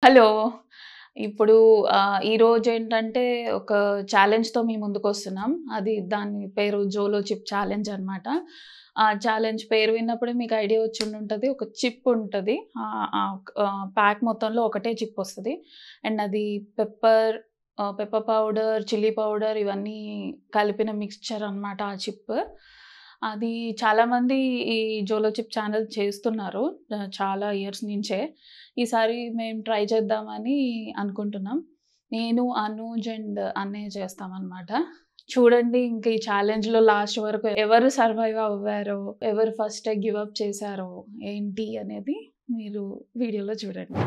Hello. ఇప్పుడు ఈరోజేంటంటే ఒక ఛాలెంజ్‌తో మీ ముందుకొస్తున్నాం. దాని పేరు జోలో చిప్ ఛాలెంజ్ అనమాట. ఆ ఛాలెంజ్ పేరు విన్నప్పుడే మీకు ఐడియా వచ్చుండుంటది. ఒక చిప్ ఉంటది. ప్యాక్ మొత్తంలో ఒకటే చిప్ వస్తది. అండ్ అది పెప్పర్ పౌడర్, చిల్లీ పౌడర్ ఇవన్నీ కలిపిన మిక్స్చర్ అనమాట ఆ చిప్. అది చాలామంది ఈ జోలో చిప్ ఛానల్ చేస్తున్నారు. చాలా ఇయర్స్ నుంచే. ఈసారి మేము ట్రై చేద్దామని అనుకుంటున్నాం. నేను, అనూజ్ అండ్ అన్నయ్య చేస్తామనమాట. చూడండి ఇంక ఈ ఛాలెంజ్‌లో లాస్ట్ వరకు ఎవరు సర్వైవ్ అవ్వారో, ఎవరు ఫస్ట్ గివ్ అప్ చేశారో ఏంటి అనేది మీరు వీడియోలో చూడండి.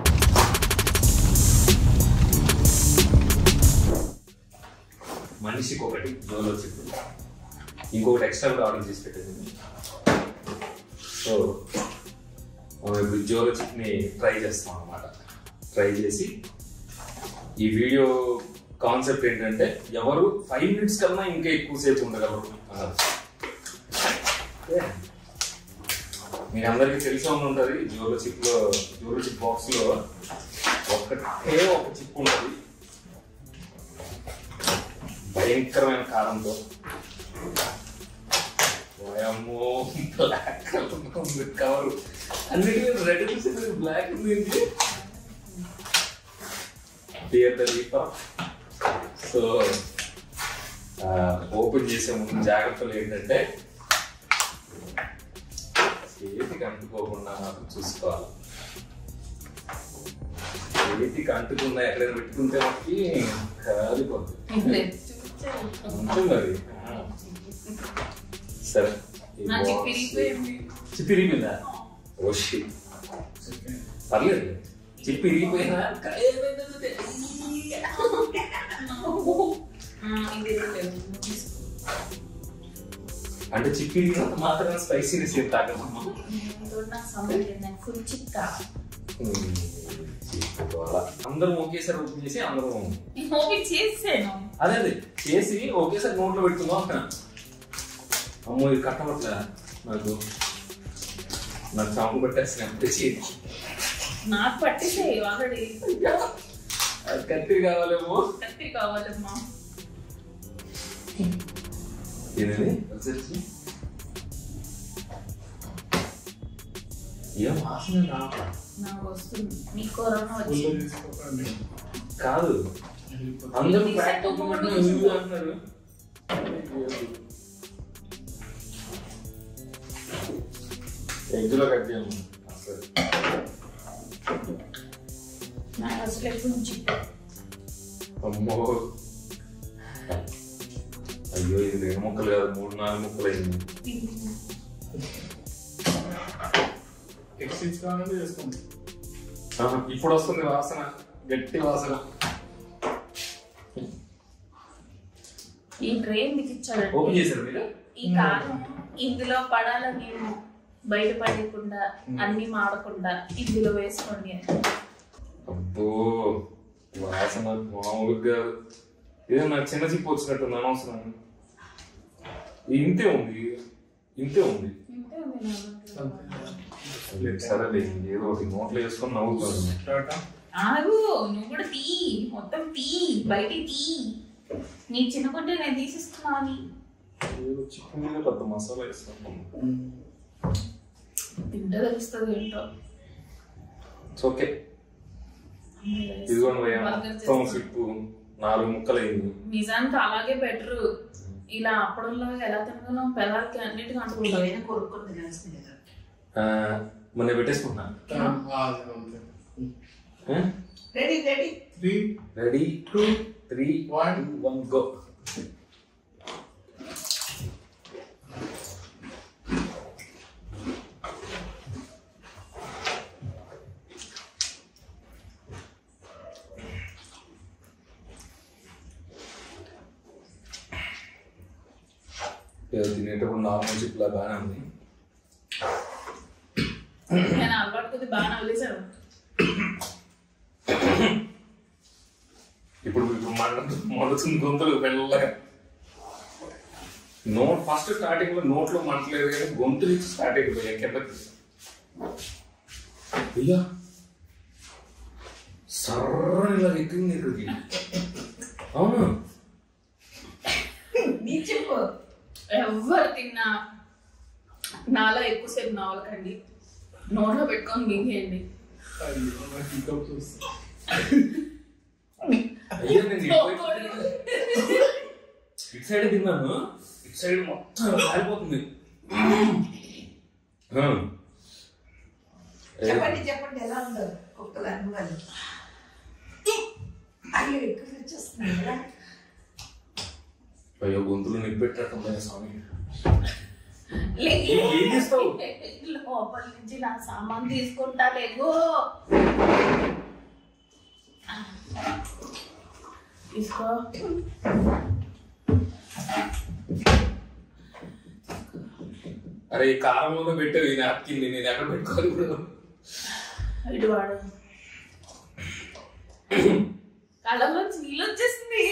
మనిషికి ఒకటి జోలో చిప్, ఇంకొకటి ఎక్స్ట్రా కూడా ఆర్డర్ చేసి పెట్టింది. సో మనం ఇప్పుడు జోలో చిప్ని ట్రై చేస్తాం అన్నమాట. ట్రై చేసి ఈ వీడియో కాన్సెప్ట్ ఏంటంటే ఎవరు 5 minutes కన్నా ఇంకా ఎక్కువసేపు ఉండగలరు అన్నారు. మీకు అందరికీ తెలిసే ఉంటుంది, జోలో చిప్ బాక్స్లో ఒక చిప్ ఉంటుంది భయంకరమైన కారంతో. బ్లాక్ కవర్ అన్నిటి రెడ్ బ్లాక్ ఉంది. సో ఓపెన్ చేసే ముందు జాగ్రత్తలు ఏంటంటే చేతికి అంటుకోకుండా చూసుకోవాలి. చేతికి అంటుకున్నా ఎక్కడైనా పెట్టుకుంటే మనకి కాలిపోతుంది. మరి సరే, చిప్పి ఇరిగిపోయిందా? ఓషి పర్లేదు, చిప్పి ఇరిగిపోయినా అంటే చిప్పి ఇరిగినంత మాత్రం స్పైసీనెస్ ఏం తాగమ్మా. అందరం ఒకేసారి ఓపెన్ చేసి అదే చేసి ఒకేసారి నోట్లో పెడుతున్నాం అక్కడ. అమ్మో ఇది కట్టమట్లే, నాకు చాంపు పెట్టేసి నాకు పట్టేసే ఆల్రెడీ. కత్తిరి కావాలేమో. ఏం వాసన కాదు, అందరూ ప్యాక్ అంటున్నారు. ఎగ్గులో కట్ చేయము అమ్మో. అయ్యో ఇది 2 ముక్కలు కాదు, 3-4 ముక్కలు అయింది. ఇప్పుడు వస్తుంది వాసన, గట్టి వాసన. ఈ ట్రే మీకు ఇచ్చాడు, ఓపెన్ చేశారు మీరు. ఈ కారం ఇందులో పడాలని నేను బయట పడకుండా అన్ని మాడకుండా ఇందులో వేసుకోండి. అబ్బో వాసన మామూలుగా ఏదో నాకు చిన్న చిప్పు వచ్చినట్టు అనవసరం. ఇంతే ఉంది. సరేలే, ఏదో ఒకటి నోట్లో వేసుకొని నవ్వుతుంది. నువ్వు కూడా తీ, మొత్తం తీ, బయట తీ. నీ చిన్న గుడ్డ నేను తీసిస్తున్నాను. ఏదో చికెన్ మీద పెద్ద మసాలా వేస్తాను, తింటే తెలుస్తుంది ఏంటో. ఓకే, ఇదిగోండి మొత్తం సిప్పు 4 ముక్కలు అయింది. నిజానికి అలాగే బెటర్. ఇలా అప్పడంలో ఎలా తినగలం, పెదాలకి అన్నిటికీ అంటుకుంటాం. కొరుక్కొని తినేస్తుంది కదా. మొన్న పెట్టేసుకుంటున్నా. Ready 2 3 1 go. తినేటప్పుడు నార్మల్ చిప్ లా బాగానే ఉంది. అలవాటు కొద్ది బాగా నవ్వులేసాడు. ఇప్పుడు మొదటి గొంతులు వెళ్ళగా నోట్ ఫస్ట్ స్టార్టింగ్ లో నోట్లో మంటలేదు కానీ గొంతు నుంచి స్టార్ట్ అయిపోయాయి కిందకి. అయ్యా సర్రని ఇలా ఎక్కింది ఇక్కడికి. అవును నీ చెప్పు. ఎవరు తిన్నా నాలో ఎక్కువసేపు నవ్వకండి, నోట్లో పెట్టుకొని మింగేయండి. అయ్యో నేను ఇటు సైడ్ తిన్నాను, ఇటు సైడ్ మొత్తం కాలిపోతుంది. చెప్పండి ఎలా ఉందో కుక్కలు అనుభవాలు. అయ్యో ఎక్కువ వచ్చేస్తుంది కదా. అయ్యో గొంతులు నిప్పెట్టేస్తుంది స్వామి. ఏం చేస్తావు? లోపల నుంచి నా సామాన్ తీసుకుంటా లేగో. తీసుకో. అరే కారంలో పెట్టావు ఈ నాప్కిన్, నేను ఎక్కడ పెట్టుకోవాలి ఇప్పుడు? ఇటు వాడు. కళ్ళలోంచి నీళ్ళు వచ్చేసింది.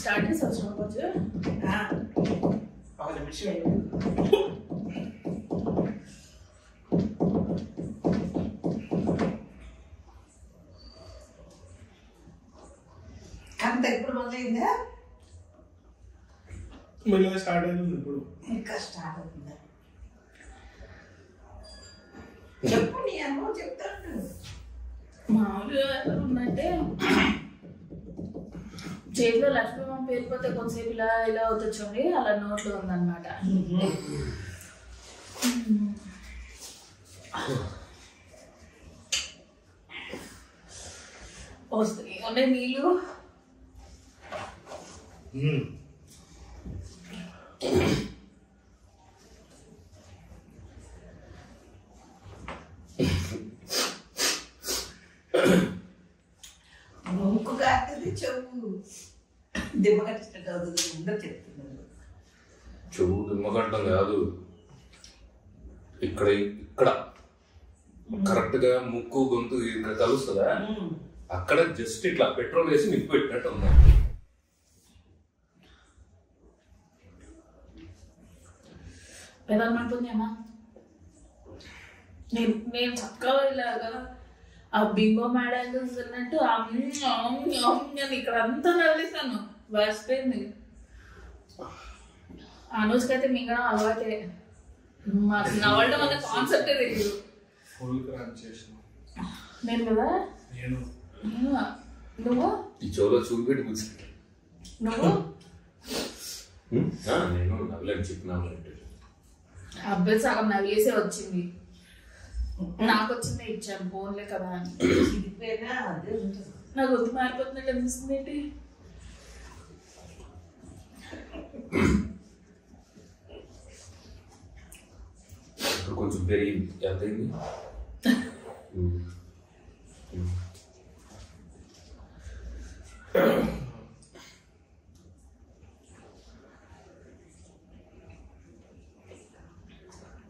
స్టార్ట్ చేసావు రోజు? ఒక నిమిషం. అంత ఇప్పుడు మొదలైందా? మళ్ళీ స్టార్ట్ అయింది ఇప్పుడు. ఇంకా స్టార్ట్ అవుతుందా? చెప్పు, నీ అనుభవం చెప్తాను. మామూలుగా ఉందంటే చేతిలో లక్ష్మీమ్మ పేరుపోతే కొంతసేపు ఇలా ఇలా అవుతుంది చూడండి, అలా నోట్లో ఉందన్నమాట. వస్తాయి ఉన్నాయి నీళ్ళు. ముక్కు కాస్తుంది, చెవు దిమ్మ కట్టినట్టు అవుతుంది. ఉందో చెప్తున్నాను. చెవు దిమ్మగట్టం కాదు, ఇక్కడ ఇక్కడ కరెక్ట్ గా ముక్కు గొంతు ఇక్కడ కలుస్తుందా, అక్కడ జస్ట్ ఇట్లా పెట్రోల్ వేసి నిప్పు పెట్టినట్టు ఉంది. ఏదన్నట్టుందేమా? నేను చక్కగా ఇలాగా ఆ బింగో మ్యాడాంగిల్స్ అన్నట్టు అని ఇక్కడ అంతా నవ్వేసాను, వేసిపోయింది. అనుష్కి అయితే మింగడం అలవాటే, మాకు నవ్వడం అనే కాన్సెప్టే తెలియదు. నేను కదా, నువ్వు ఈ చెవులో చూపెట్టి కూర్చుంటా. నువ్వు నేను నవ్వలేని చెప్పినాను. అబ్బాయి సగం నవ్వేసే వచ్చింది, నాకు వచ్చిందే ఇచ్చాను ఫోన్లే కదా అని. నా గొంతు మారిపోతున్నట్టు అనిపిస్తుంది ఏంటి? ఇక్కడ కొంచెం పెరిగింది. ఎంతైంది?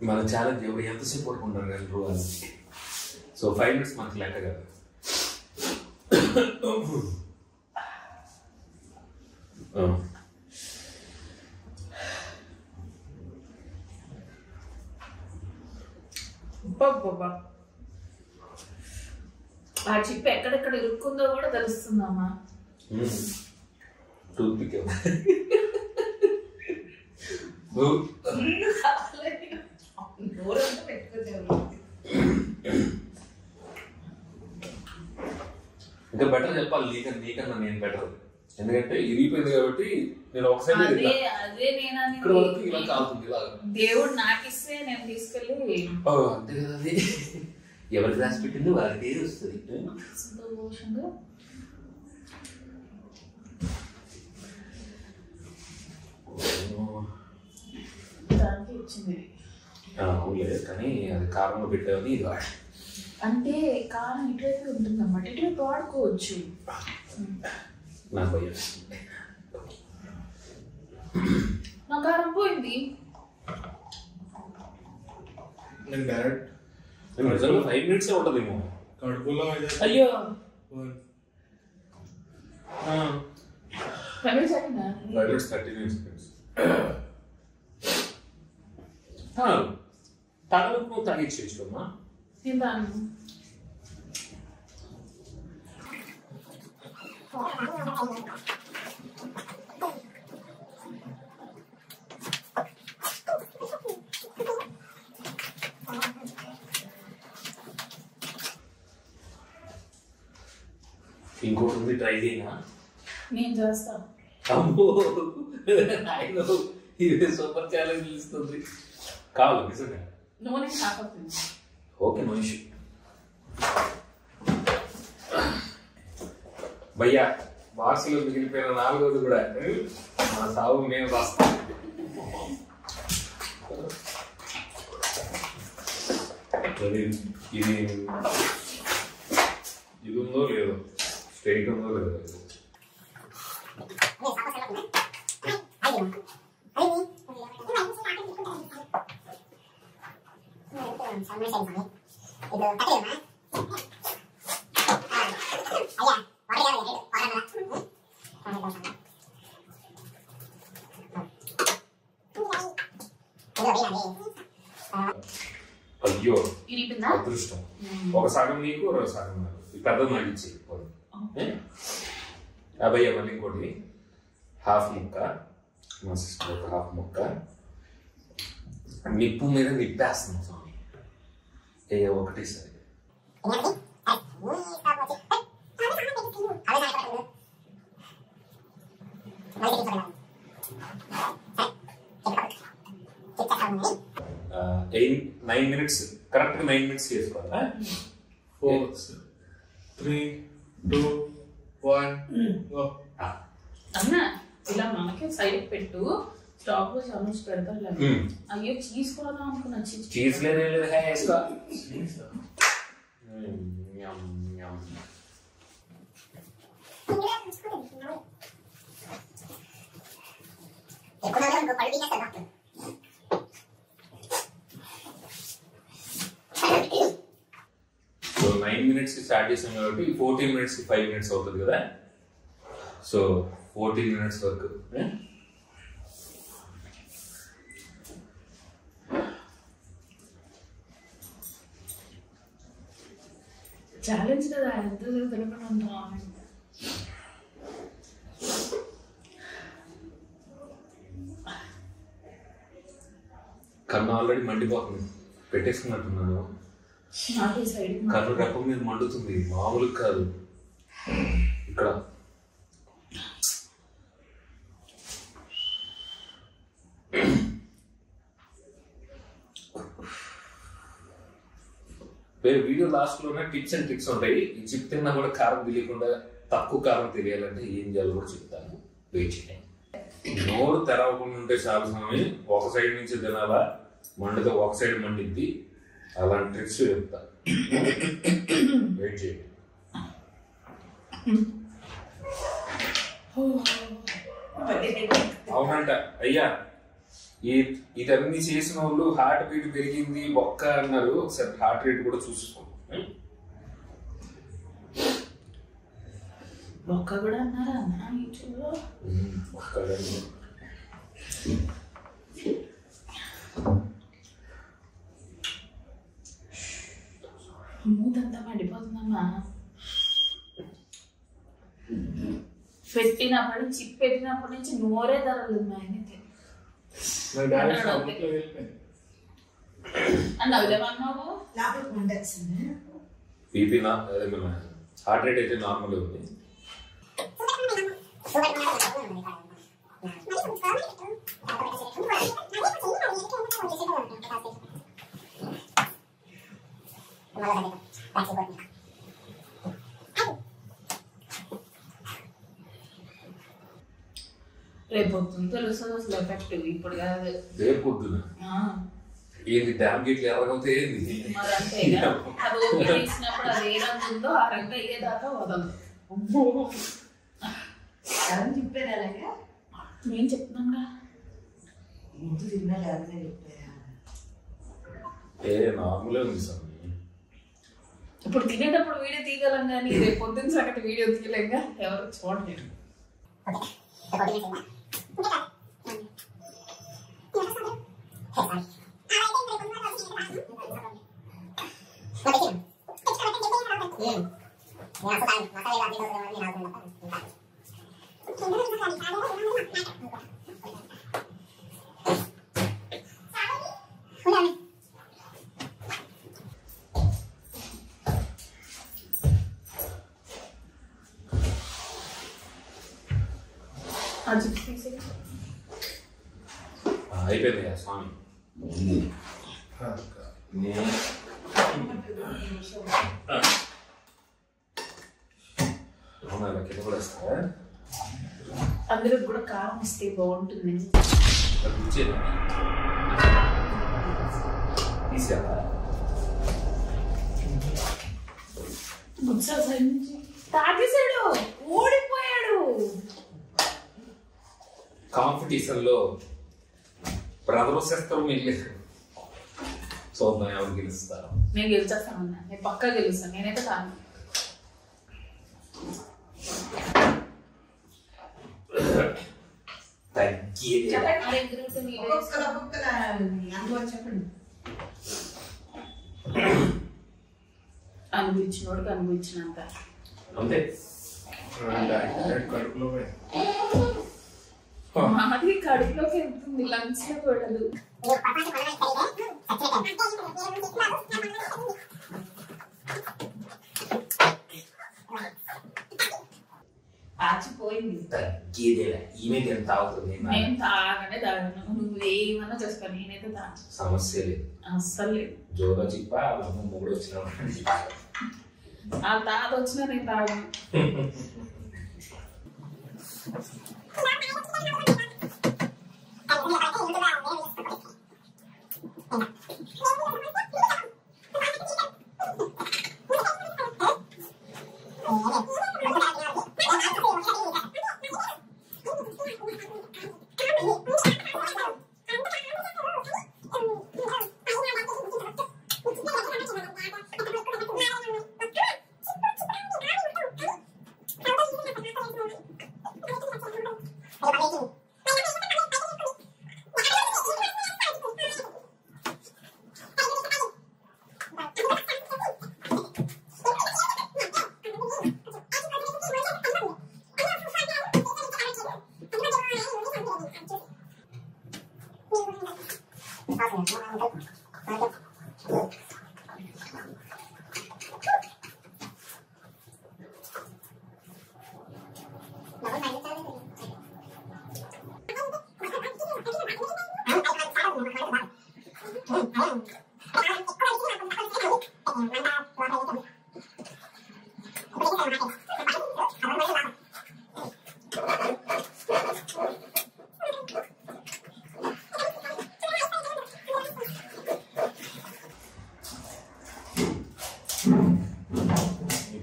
మన ఛాలెంజ్ ఎవరు ఎంతసేపు పడుకుంటారు నెలరు అని. సో 5 minutes మనకి లెక్క కదా. ఆ చిప్ ఎక్కడెక్కడ ఇరుక్కుందో కూడా తెలుస్తుందమ్మా. టూత్ పిక్ ఇంకా బెటర్ చెప్పాలి నీకన్నా నేను బెటర్, ఎందుకంటే ఇరిగిపోయింది కాబట్టి నేను ఒకసారి ఇక్కడ వరకు ఇలా కాలుతుంది ఇలా. దేవుడు నాకు ఇస్తే నేను తీసుకెళ్ళి అంతే కదా, అది ఎవరికి రాసి పెట్టింది వాళ్ళకి వస్తుంది. దానికి ఇచ్చింది. అవునులే, కానీ అది కారంలో పెట్టావని ఇది వాడు. అంటే కారం ఇటువైపు ఉంటుంది అన్నమాట, ఇటువైపు వాడుకోవచ్చు. నాకు భయం, నా కారం పోయింది. నేను డైరెక్ట్ నిజంగా 5 minutes ఉంటదేమో కడుపులో. అయ్యో 5 minutes 30 seconds. తగలకు నువ్వు తగ్గించేసుకోమ్మా. తిందాను. ఇంకోటి ఉంది, ట్రై చేయనా? నేను చేస్తాను. అమ్మో ఇది సూపర్ ఛాలెంజ్ ఇస్తుంది. కావాలి నిజంగా. నూనె కాకపోతుంది. Okay, no issue. భయ్యా బాక్స్లో మిగిలిపోయిన 4వది కూడా మా సాగు మేము రాస్తాం. ఇది ఉందో లేదో, స్టేట్ ఉందో లేదో. అయ్యో అదృష్టం. ఒక సగం నీకు, ఒక సగం నాకు. పెద్దది నాకు ఇచ్చి భయ్య. మళ్ళీ ఇంకోటి హాఫ్ ముక్క, మా సిస్టర్ ఒక హాఫ్ ముక్క. నిప్పు మీద నిప్పేస్తున్నాం స్వామి. ఒకటి సరే. నైన్ మినిట్స్ కరెక్ట్ 9 minutes చేసుకోవాలా? 4, 3, 2, 1 go. అన్నా ఇలా మనకి సైడ్ పెట్టు. స్టాక్ లో చామచ్ పెడతారు. అయ్యో చీజ్ కొడదాం అనుకున్నా. చీజ్ లేదు వేసుకో. సో 9 minutes స్టార్ట్ చేసాం కాబట్టి 14 minutes 5 minutes అవుతుంది కదా. సో 14 minutes వరకు ఛాలెంజ్ కదా, ఎంత తెలియకుండా. కన్ను ఆల్రెడీ మండిపోతుంది, పెట్టేసుకున్నట్టున్నాను. కర్ర కప్ప మీద మండుతుంది, మామూలు కాదు. ఇక్కడ వీడియో లాస్ట్ లోనే టిప్స్ అండ్ ట్రిక్స్ ఉంటాయి. ఈ చిప్ తిన్నా కూడా కారం తెలియకుండా, తక్కువ కారం తెలియాలంటే ఏం చేయాలో కూడా చెప్తాను. వెయిట్ చేయండి. నోరు తెరవకుండా ఉంటే చాలా సమయం. ఒక సైడ్ నుంచి తినాలా, మండితో ఒక సైడ్ మండిద్ది. అలాంటి ట్రిక్స్ చెప్తా. వెయిట్ చేయండి. అవునంట అయ్యా, ఇదన్నీ చేసిన వాళ్ళు హార్ట్ బీట్ పెరిగింది, బొక్క అన్నారు. ఒకసారి హార్ట్ రేట్ కూడా చూసుకోండి. బొక్క కూడా అన్నారా? మూతంతా మండిపోతుందమ్మా. పెట్టినప్పటి నుంచి పెట్టినప్పటి నుంచి నోరే ధరలు ఆయనకి. అన్నావులేమన్నావు బీపీ హార్ట్ రేట్ అయితే నార్మల్ ఉంది. రేపు పొద్దున్న తెలుస్తుంది అసలు ఎఫెక్ట్. ఇప్పుడు కాదు, రేపు పొద్దున. ఏంది డ్యామ్ గేట్లు ఎర్రగవుతాయి ఏంది? మరి అంతే. అది ఓపెన్ ఇచ్చినప్పుడు అది ఏ రంగు ఉందో ఆ రంగు అయ్యేదాకా వదలదు. చెప్పారు అలాగా. నేను చెప్తున్నాగా ముందు తిన్నాడు అదే చెప్పారా. నార్మలే ఉంది సార్. ఇప్పుడు తినేటప్పుడు వీడియో తీయగలం కానీ రేపు పొద్దున్న సగటు వీడియో తీయలేక ఎవరు చూడలేరు. Okay. అయిపోయింది కదా స్వామి. కింద కూడా వస్తారా? అందరూ కూడా కారం ఇస్తే బాగుంటుంది. తీసారా? తాగేశాడు, ఓడిపోయాడు. కాంపిటీషన్ లో బ్రదర్ శస్త్రం మిగిలేదు. చూద్దాం ఎవరు గెలుస్తారు. నేను గెలిచేస్తాను, నేను పక్కా గెలుస్తాను. నేనైతే కాను. అనుభవించినోడికి అనుభవించినంత అంతే. మాది కడుపులోకి వెళ్తుంది, లంగ్స్ లో పడదు. ఆచిపోయింది. ఈమె ఎంత తాగుతుంది? నేను తాగనే తాగను. నువ్వు ఏమన్నా చేసుకో, నేనైతే తాగను. సమస్య లేదు, అస్సలు లేదు. జోలో చిప్ప మొగుడు వచ్చిన ఆ తాత వచ్చినా నేను తాగను.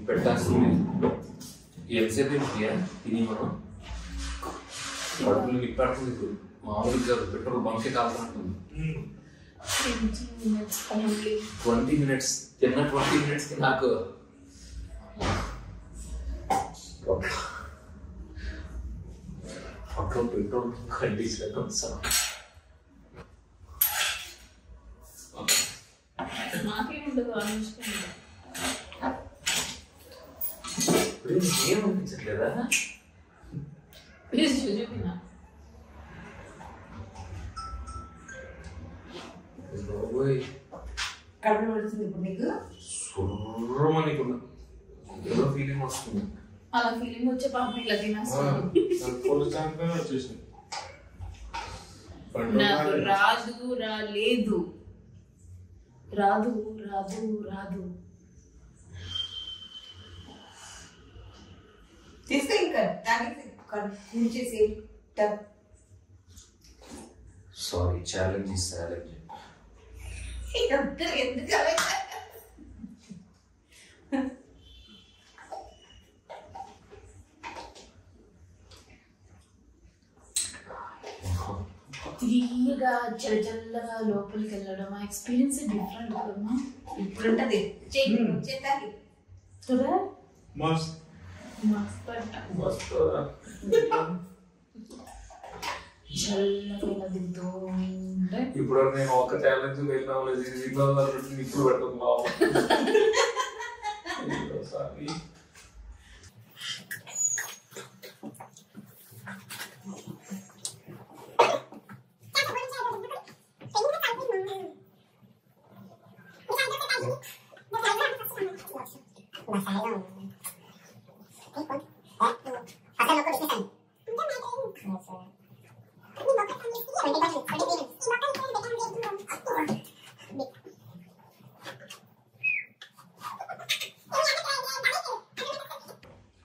పెట్టాల్సింది ఎంతసేపు తిని మనం కడుపులు నిప్పెడుతుంది. ఇప్పుడు మామూలుగా కాదు, పెట్రోల్ బంకే కావాలంటుంది. 20 minutes తిన్న 20 minutes కి నాకు పెట్రోల్ కండిషన్ వస్తాను. ఏమనిపించట్లేదా? కడుపు పడుతుంది ఇప్పుడు నీకు. సుర్రమనికున్నా ఏదో ఫీలింగ్ వస్తుంది. అలా ఫీలింగ్ వచ్చే పాపం ఇలా తినేస్తాను. నాకు రాదు, రాలేదు, రాదు, రాదు, రాదు. తీస్తే ఇంకా దానికి కూర్చేసి సారీ, ఛాలెంజ్ ఇస్తాను. ఎందుకు తీయగా చల్లగా లోపలికి వెళ్ళడం, ఆ ఎక్స్పీరియన్స్ డిఫరెంట్ కదమ్మా. ఇప్పుడు ఉంటది చేతాలి కదా. చల్లగా దిగుతూ ఉంటే ఇప్పుడు నేను ఒక ఛాలెంజ్ వెళ్ళినాలేదు ఇప్పుడు పెట్టుకున్నావు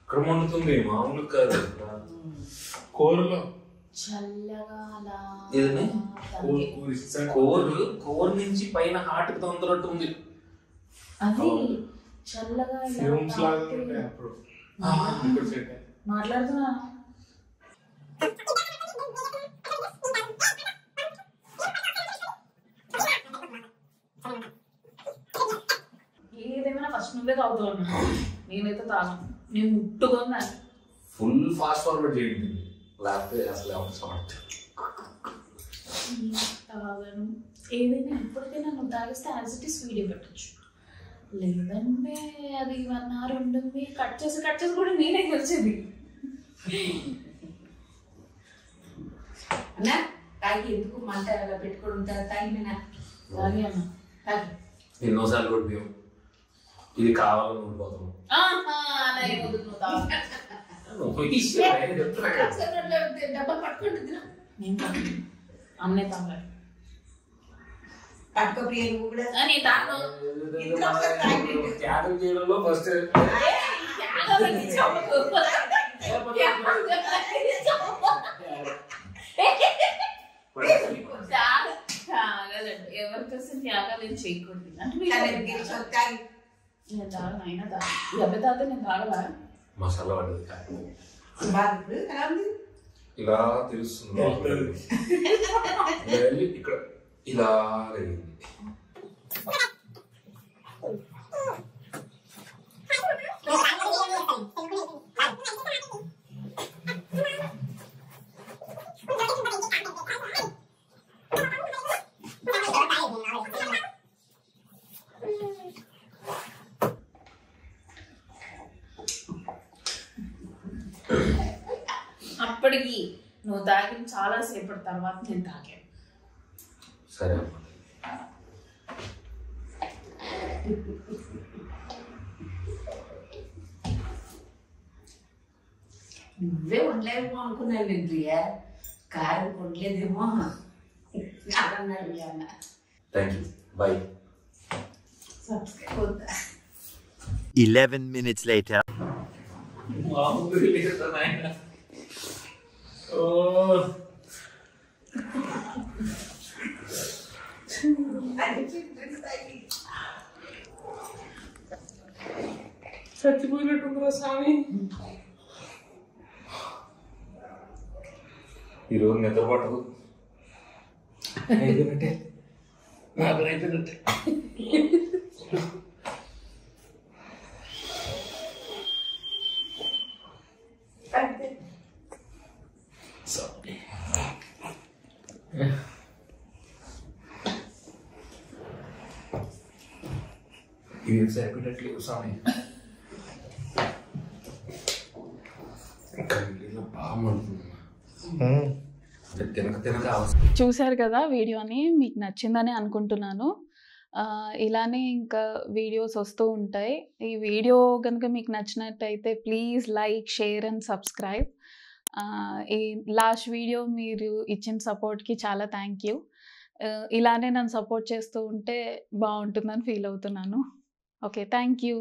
ఇక్కడ మండుతుంది మామూలు కాదు కోరులో చల్లగా అలా ఏదన్నా? కోరు కోర్ నుంచి పైన హార్ట్ తొందరట్టు ఉంది. అది చల్లగా ఇలా ఫిల్మ్స్ లాగా తాకితే- ఉంటాయి అప్పుడు ఇప్పుడు సెట్ అయ్యాయి. మాట్లాడుతున్నా ఏదేమైనా ఫస్ట్ నువ్వే తాగుతావు అన్నా. నేనైతే తాగను. నేను ముట్టుకున్నా ఫుల్ ఫాస్ట్ ఫార్వర్డ్ చేయండి లేకపోతే అసలు ఎవరు స్మార్ట్. తాగను. ఏదైనా ఇప్పటికైనా నువ్వు తాగిస్తే యాసిటీస్ వీడియో పెట్టచ్చు. లేదంటే అది 1 hour ఉంటుంది. కట్ చేసి కూడా నేనే గెలిచేది. అన్నా తాగి ఎందుకు మంట అలా పెట్టుకొని ఉంటారు తాగినా తాగి అన్న తాగి. ఎన్నోసార్లు కొట్టాం ఇది కావాలని ఊడిపోతాం. డబ్బా పట్టుకుంటుంది నేను తాగను. అన్నే తాగాలి. పట్టుకో ప్రియ నువ్వు కూడా నేను తాగను. త్యాగం చేయడంలో ఫస్ట్ ఎవరికోసం త్యాగాలు చేయకూడదు అంటే తాగి నేను తాగను. అయినా తాగ ఈ అబ్బాయి తాగితే నేను తాగలా. మసాలా పడ్డది కాదు. బాగా ఇప్పుడు ఎలా ఉంది ఇలా తెలుస్తుంది ఇలా వెళ్ళి ఇక్కడ ఇలా అయింది. అప్పటికి నువ్వు తాగిన చాలా సేపటి తర్వాత నేను తాగాను. సరే నువ్వే ఉండలేదేమో అనుకున్నాను నేను ప్రియ కారం కొనలేదేమో అన్నాడు మీ అన్న థ్యాంక్ యూ బాయ్. సబ్స్క్రైబ్ అవుతా 11 minutes later. చచ్చిపోయినట్టుందిరా స్వామి. ఈరోజు నిద్రపట్టదు అయిపోయినట్టే నాకు అయిపోయినట్టే. ఇవి సరిపోయేటట్లేవు స్వామి. చూశారు కదా వీడియోని. మీకు నచ్చిందని అనుకుంటున్నాను. ఇలానే ఇంకా వీడియోస్ వస్తూ ఉంటాయి. ఈ వీడియో కనుక మీకు నచ్చినట్టయితే please like, share and subscribe. ఈ లాస్ట్ వీడియో మీరు ఇచ్చిన సపోర్ట్కి చాలా థ్యాంక్ యూ. ఇలానే నన్ను సపోర్ట్ చేస్తూ ఉంటే బాగుంటుందని ఫీల్ అవుతున్నాను. Okay, thank you.